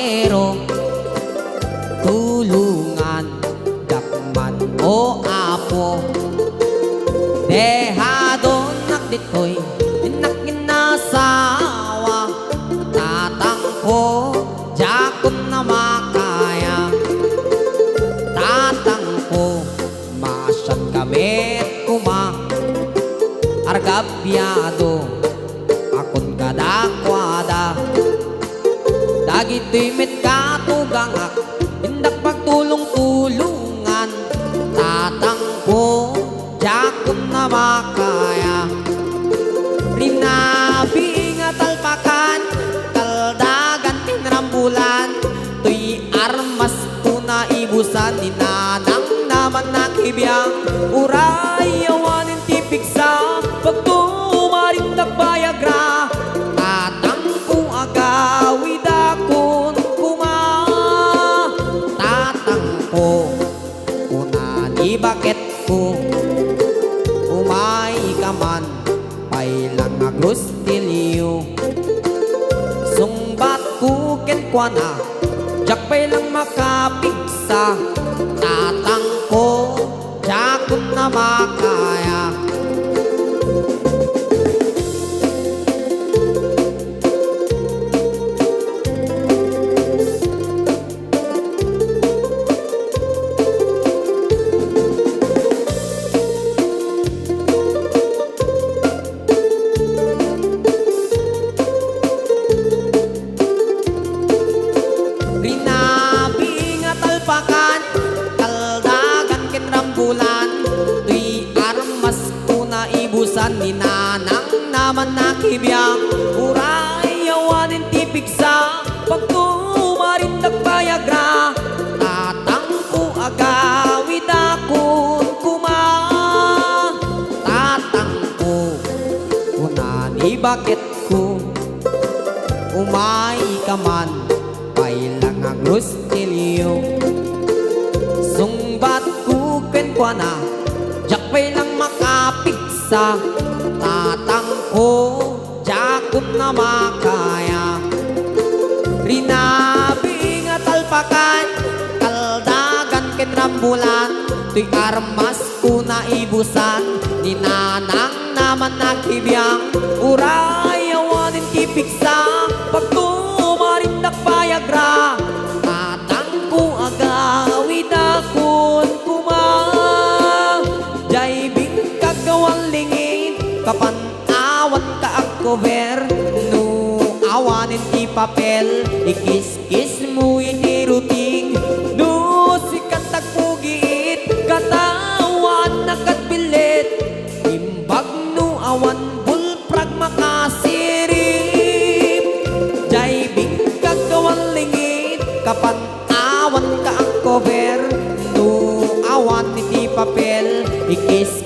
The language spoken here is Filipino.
babaero, tulungan dakman o apo. Dehado nakditoy nakinasawa, tatangko jakon na makaya. Tatangko masyad kami kuma argabyado akon kadakwada. Dagito'y met katugangak hindak pagtulong-tulungan, tatangko jakon na makaya. Rinabi nga talpakan kaldagan tinrambulan, tuy armas tuna ibusan ni nanang naman nakibiyang. Uray awanin tipik sa pagtumarindak bayagra, tatangko agawid akon kuma. Tatangko kunani bakit ko umay kaman pailang agrostilyo. Sungbat ko kenkwana jak pailang makapigsa, tatangko jakon na makaya. Rinabi nga talpakan kaldagan ken rambulan, tuy armas kuna ibusan ni nanang naman nakibiyang. Uray awanin tipik sa pagtumarindak bayagra, tatangko agawid akon kuma. Tatangko kunani bakit ko umay kaman pailang agrostilyo. Sungbat ko kenkwana jak pailang makapigsa, tatangko jakon na makaya. Rinabi nga talpakan kaldagan ken rambulan, tuy armas kuna ibusan ni nanang naman nakibiyang. Uray awanin tipik sa pagtumarindak bayagra, tatangko agawid akon kuma. Jay bing kagawan lingin kapanawan ka ang cover, no awanin ti papel ikis-kis mo iniruting. No sikat tagpugiit katawan nakatbilit, imbag no awan bulprag makasirip. Jay bing kagawan lingit kapanawan ka ang cover, no awan ti papel ikis